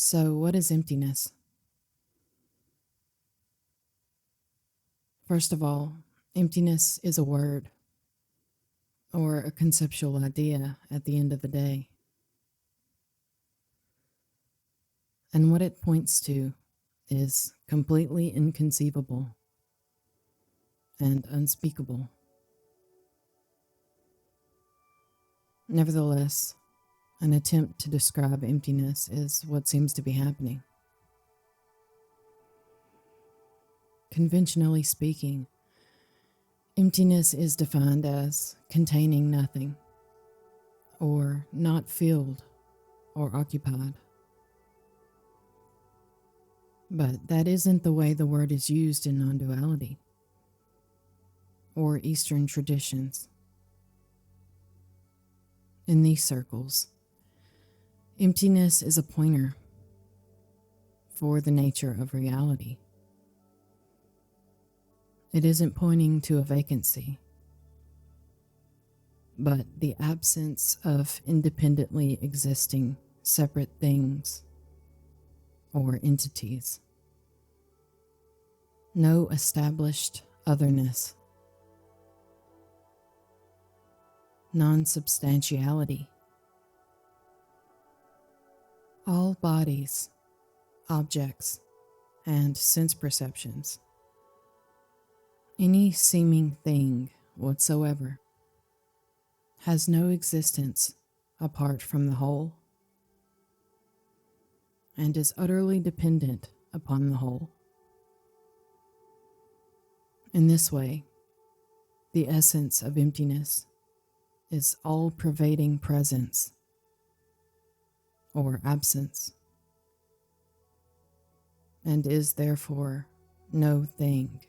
So, what is emptiness? First of all, emptiness is a word or a conceptual idea at the end of the day. And what it points to is completely inconceivable and unspeakable. Nevertheless, an attempt to describe emptiness is what seems to be happening. Conventionally speaking, emptiness is defined as containing nothing, or not filled or occupied. But that isn't the way the word is used in Nonduality or Eastern traditions. In these circles, emptiness is a pointer for the nature of reality. It isn't pointing to a vacancy, but the absence of independently existing separate things or entities. No established otherness. Non-substantiality. All bodies, objects, and sense perceptions, any seeming thing whatsoever, has no existence apart from the whole, and is utterly dependent upon the whole. In this way, the essence of emptiness is all-pervading presence or absence, and is therefore no thing.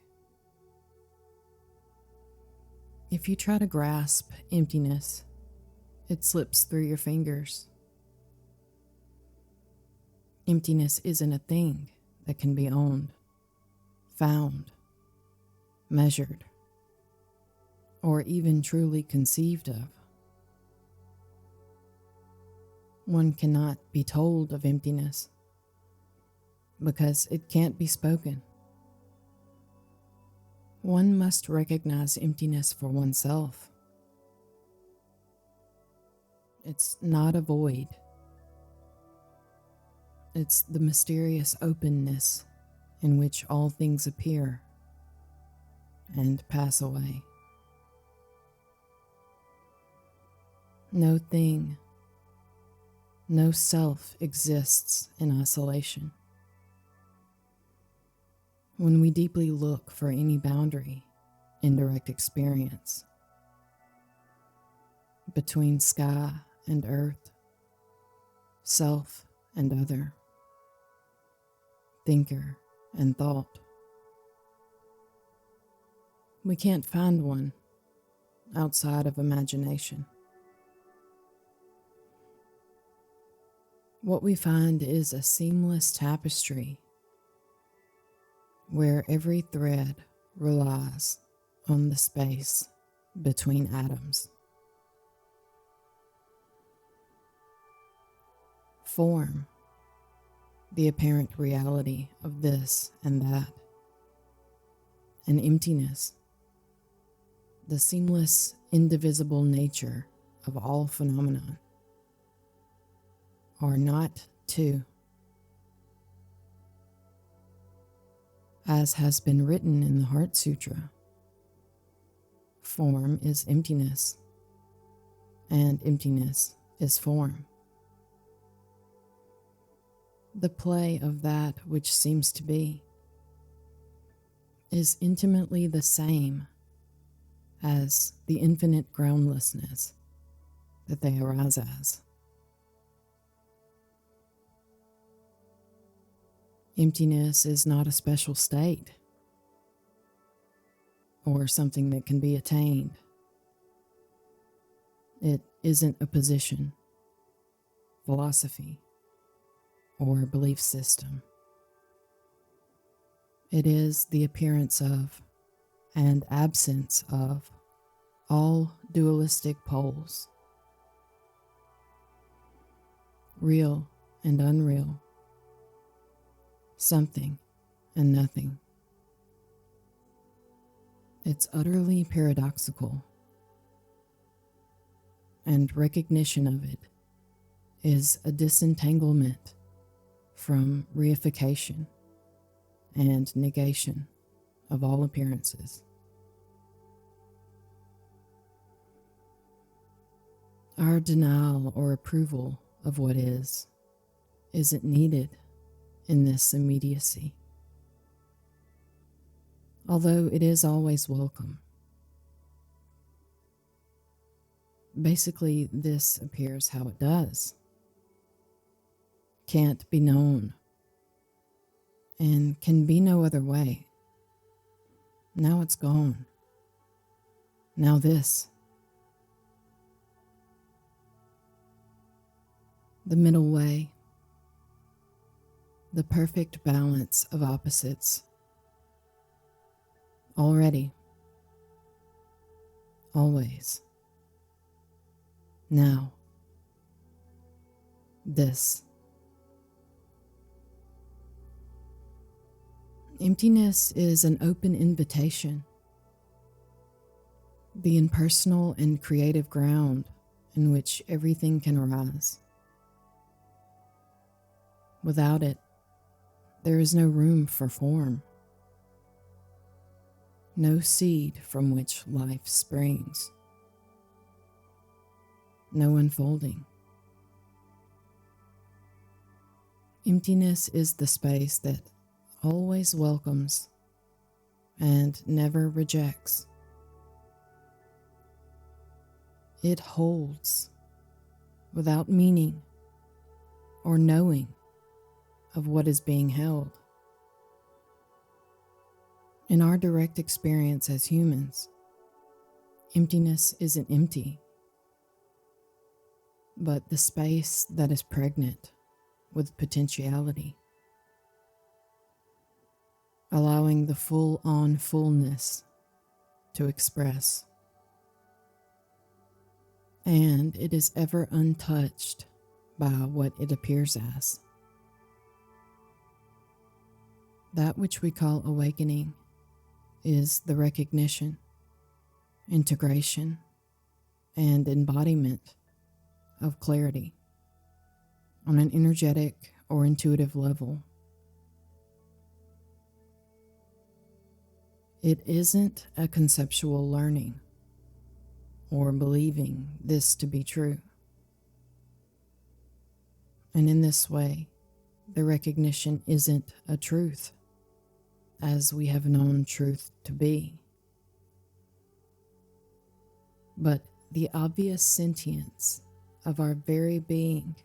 If you try to grasp emptiness, it slips through your fingers. Emptiness isn't a thing that can be owned, found, measured, or even truly conceived of. One cannot be told of emptiness because it can't be spoken. One must recognize emptiness for oneself. It's not a void. It's the mysterious openness in which all things appear and pass away. No thing, no self exists in isolation. When we deeply look for any boundary in direct experience between sky and earth, self and other, thinker and thought, we can't find one outside of imagination. What we find is a seamless tapestry where every thread relies on the space between atoms. Form, the apparent reality of this and that, and emptiness, the seamless, indivisible nature of all phenomenon, are not two. As has been written in the Heart Sutra, form is emptiness, and emptiness is form. The play of that which seems to be is intimately the same as the infinite groundlessness that they arise as. Emptiness is not a special state or something that can be attained. It isn't a position, philosophy, or belief system. It is the appearance of and absence of all dualistic poles, real and unreal, something and nothing. It's utterly paradoxical, and recognition of it is a disentanglement from reification and negation of all appearances. Our denial or approval of what is isn't needed in this immediacy, although it is always welcome. Basically, this appears how it does. Can't be known, and can be no other way. Now it's gone. Now this. The middle way. The perfect balance of opposites. Already. Always. Now. This. Emptiness is an open invitation, the impersonal and creative ground in which everything can arise. Without it, there is no room for form, no seed from which life springs, no unfolding. Emptiness is the space that always welcomes and never rejects. It holds without meaning or knowing of what is being held. In our direct experience as humans, emptiness isn't empty, but the space that is pregnant with potentiality, allowing the full-on fullness to express. And it is ever untouched by what it appears as. That which we call awakening is the recognition, integration, and embodiment of clarity on an energetic or intuitive level. It isn't a conceptual learning or believing this to be true. And in this way, the recognition isn't a truth, as we have known truth to be, but the obvious sentience of our very being,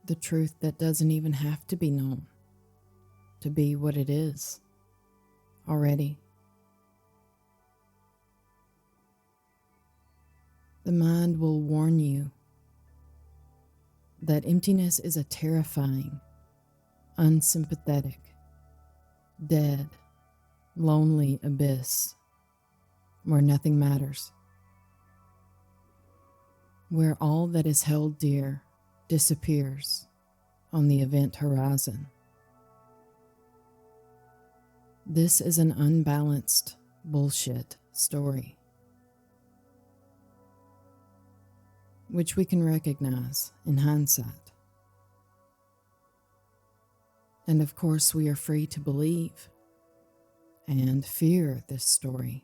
the truth that doesn't even have to be known to be what it is already. The mind will warn you that emptiness is a terrifying, unsympathetic, dead, lonely abyss where nothing matters, where all that is held dear disappears on the event horizon. This is an unbalanced bullshit story, which we can recognize in hindsight. And of course, we are free to believe and fear this story.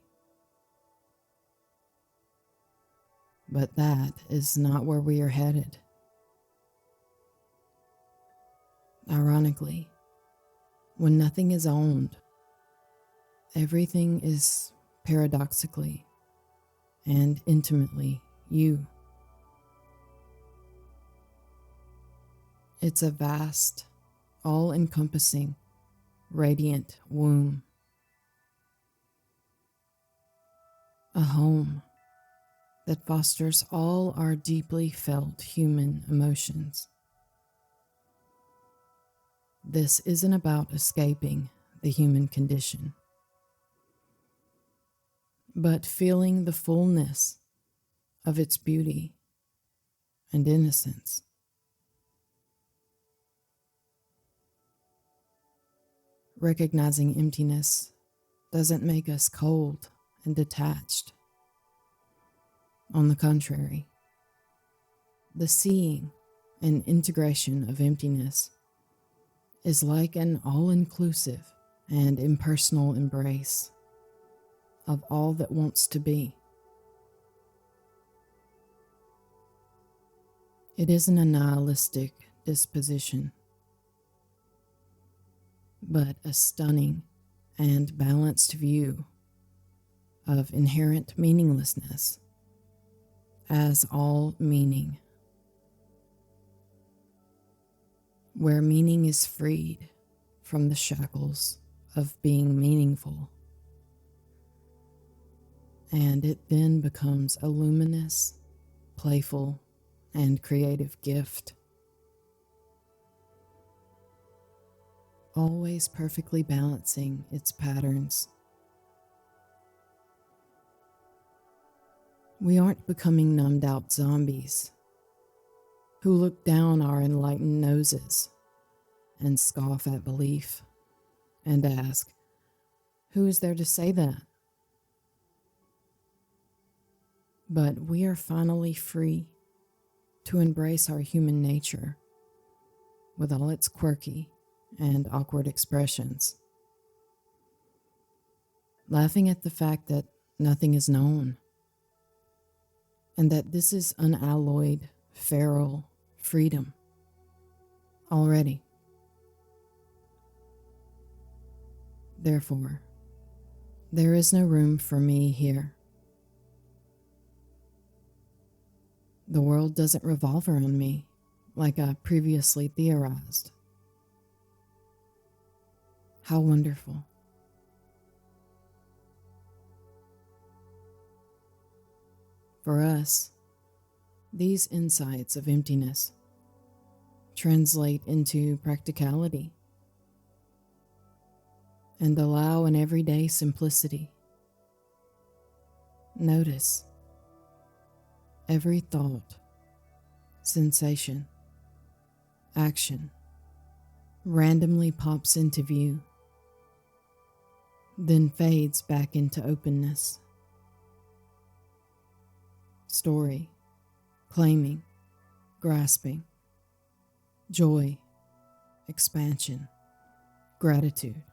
But that is not where we are headed. Ironically, when nothing is owned, everything is paradoxically and intimately you. It's a vast, all-encompassing, radiant womb. A home that fosters all our deeply felt human emotions. This isn't about escaping the human condition, but feeling the fullness of its beauty and innocence. recognizing emptiness doesn't make us cold and detached. On the contrary, the seeing and integration of emptiness is like an all-inclusive and impersonal embrace of all that wants to be. It isn't a nihilistic disposition, but a stunning and balanced view of inherent meaninglessness as all meaning, where meaning is freed from the shackles of being meaningful, and it then becomes a luminous, playful, and creative gift, always perfectly balancing its patterns. We aren't becoming numbed out zombies who look down our enlightened noses and scoff at belief and ask, who is there to say that? But we are finally free to embrace our human nature with all its quirky and awkward expressions, laughing at the fact that nothing is known, and that this is unalloyed, feral freedom already. Therefore, there is no room for me here. The world doesn't revolve around me like I previously theorized. How wonderful. For us, these insights of emptiness translate into practicality and allow an everyday simplicity. Notice every thought, sensation, action randomly pops into view, then fades back into openness. Story, claiming, grasping, joy, expansion, gratitude.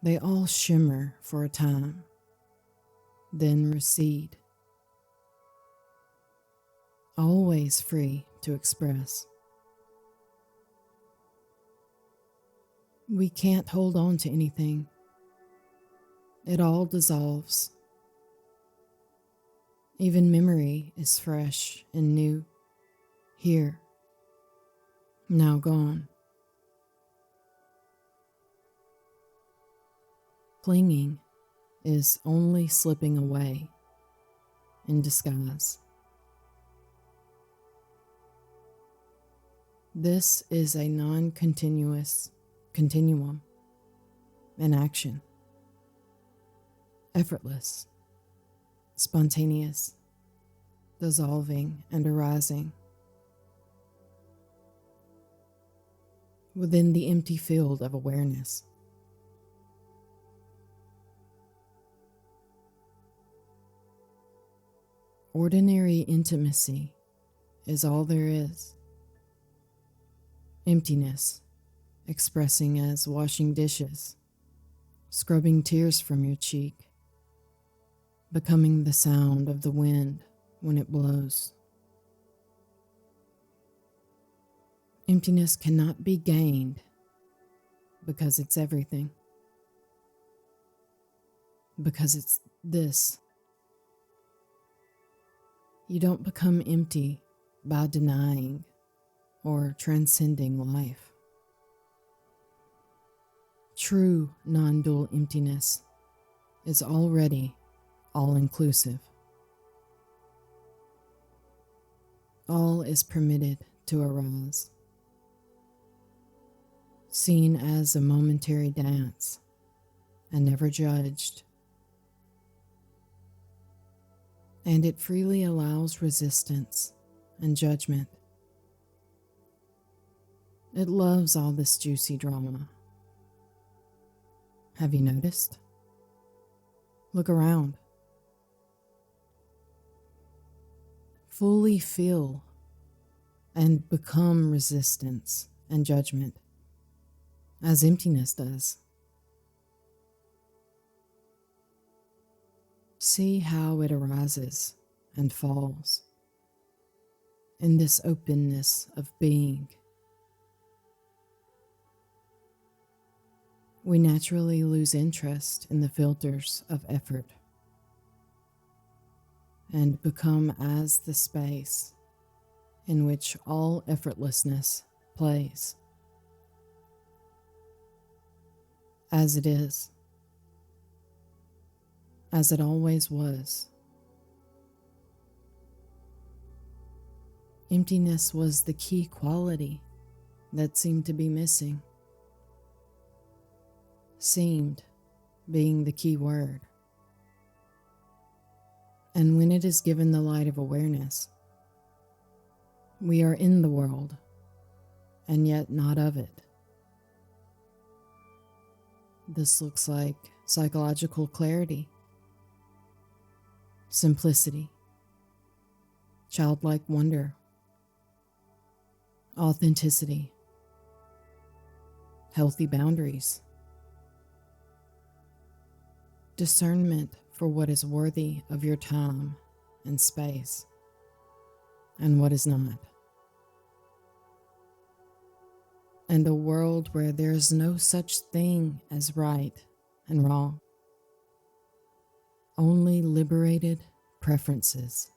They all shimmer for a time, then recede. Always free to express. We can't hold on to anything. It all dissolves. Even memory is fresh and new, here, now gone. Clinging is only slipping away in disguise. This is a non-continuous continuum in action, effortless, spontaneous, dissolving and arising within the empty field of awareness. Ordinary intimacy is all there is. Emptiness, expressing as washing dishes, scrubbing tears from your cheek, becoming the sound of the wind when it blows. Emptiness cannot be gained because it's everything, because it's this. You don't become empty by denying or transcending life. True non-dual emptiness is already all-inclusive. All is permitted to arise, seen as a momentary dance and never judged. And it freely allows resistance and judgment. It loves all this juicy drama Have you noticed? Look around. Fully feel and become resistance and judgment, as emptiness does. See how it arises and falls in this openness of being. We naturally lose interest in the filters of effort and become as the space in which all effortlessness plays. As it is, as it always was. Emptiness was the key quality that seemed to be missing. Seemed being the key word. And when it is given the light of awareness, we are in the world, and yet not of it. This looks like psychological clarity, simplicity, childlike wonder, authenticity, healthy boundaries, discernment for what is worthy of your time and space, and what is not. And a world where there is no such thing as right and wrong, only liberated preferences.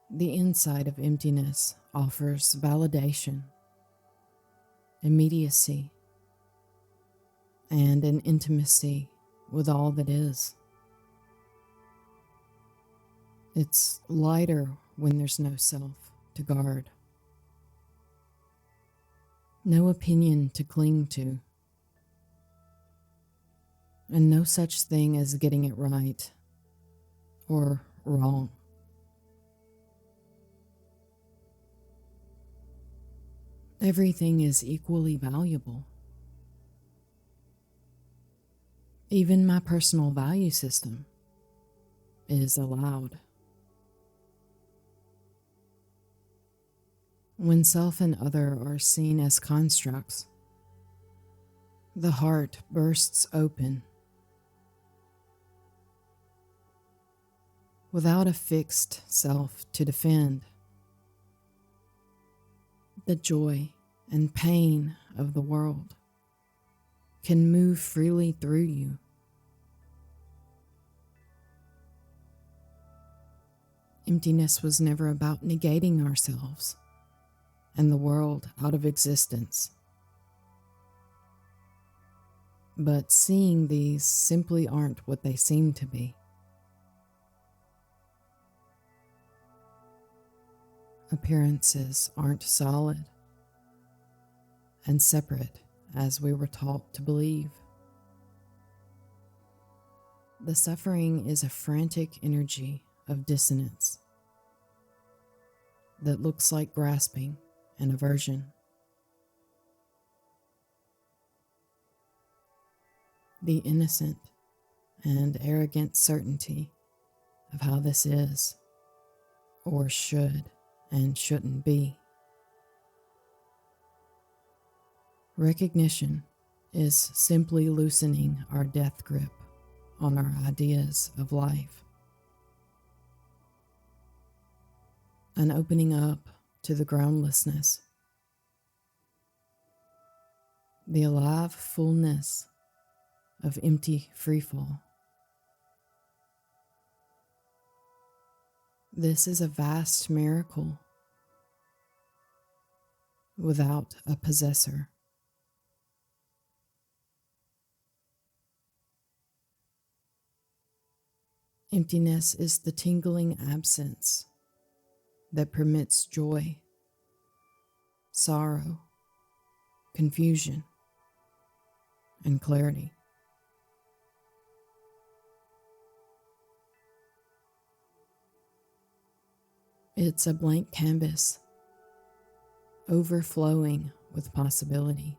The inside of emptiness offers validation, immediacy, and an intimacy with all that is. It's lighter when there's no self to guard, no opinion to cling to, and no such thing as getting it right or wrong. Everything is equally valuable. Even my personal value system is allowed. When self and other are seen as constructs, the heart bursts open. Without a fixed self to defend, the joy and pain of the world can move freely through you. Emptiness was never about negating ourselves and the world out of existence, but seeing these simply aren't what they seem to be. Appearances aren't solid and separate as we were taught to believe. The suffering is a frantic energy of dissonance that looks like grasping and aversion. The innocent and arrogant certainty of how this is, or should and shouldn't be. Recognition is simply loosening our death grip on our ideas of life and opening up to the groundlessness, the alive fullness of empty freefall. This is a vast miracle without a possessor. Emptiness is the tingling absence that permits joy, sorrow, confusion, and clarity. It's a blank canvas, overflowing with possibility.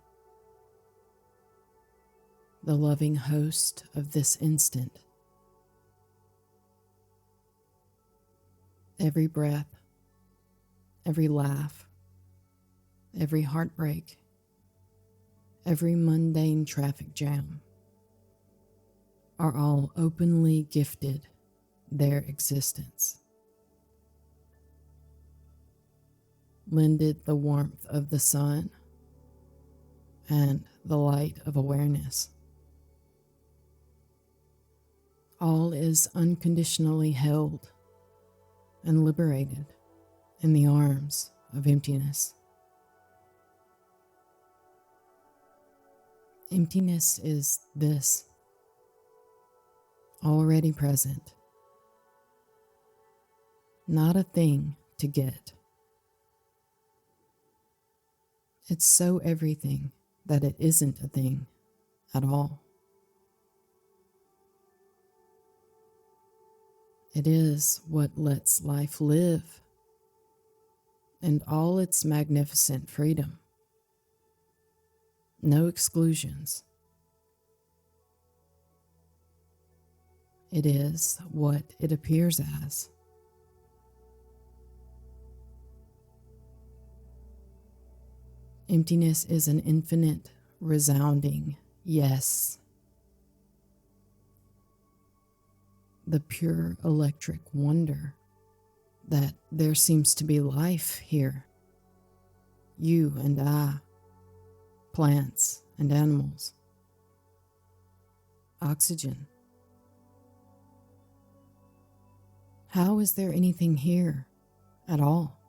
the loving host of this instant. Every breath, every laugh, every heartbreak, every mundane traffic jam are all openly gifted their existence. Lended the warmth of the sun and the light of awareness. All is unconditionally held and liberated in the arms of emptiness. Emptiness is this, already present, not a thing to get. It's so everything that it isn't a thing at all. It is what lets life live and all its magnificent freedom. No exclusions. It is what it appears as. Emptiness is an infinite, resounding yes. The pure electric wonder that there seems to be life here. You and I, plants and animals, oxygen. How is there anything here at all?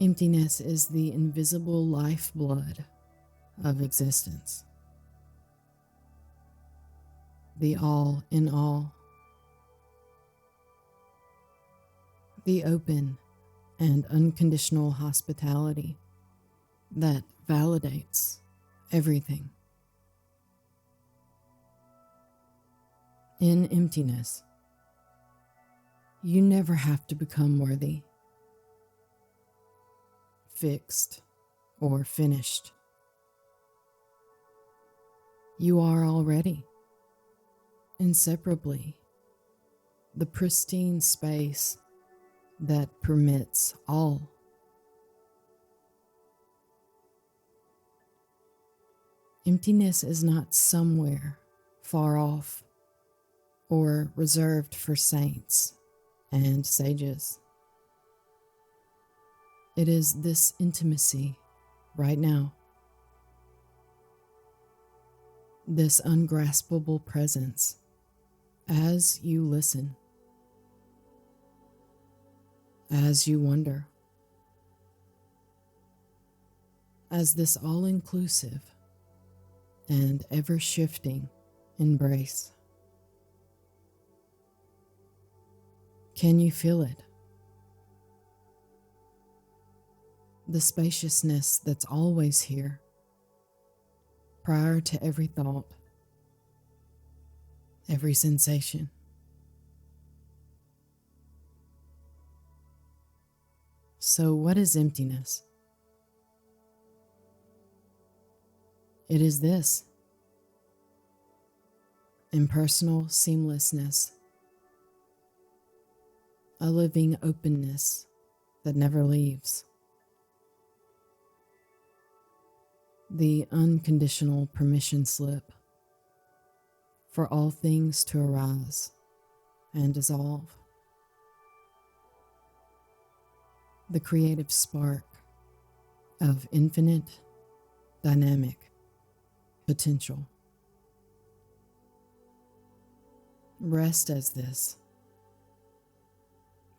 Emptiness is the invisible lifeblood of existence. The all in all. The open and unconditional hospitality that validates everything. In emptiness, you never have to become worthy, fixed, or finished. You are already, inseparably, the pristine space that permits all. Emptiness is not somewhere far off or reserved for saints and sages. It is this intimacy right now, this ungraspable presence as you listen, as you wonder, as this all-inclusive and ever-shifting embrace. Can you feel it? The spaciousness that's always here, prior to every thought, every sensation. So, what is emptiness? It is this: impersonal seamlessness, a living openness that never leaves, the unconditional permission slip for all things to arise and dissolve, the creative spark of infinite, dynamic potential. Rest as this.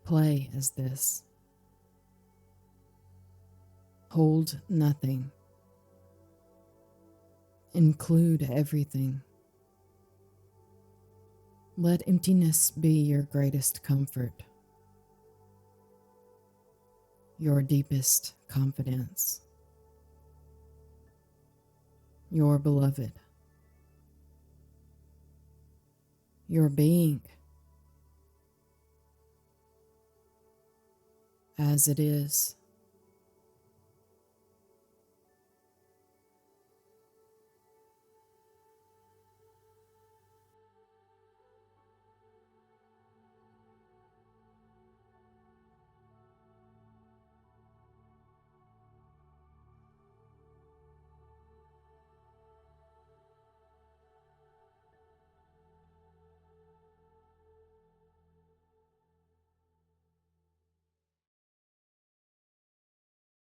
Play as this. Hold nothing. Include everything. Let emptiness be your greatest comfort, your deepest confidence, your beloved, your being, as it is.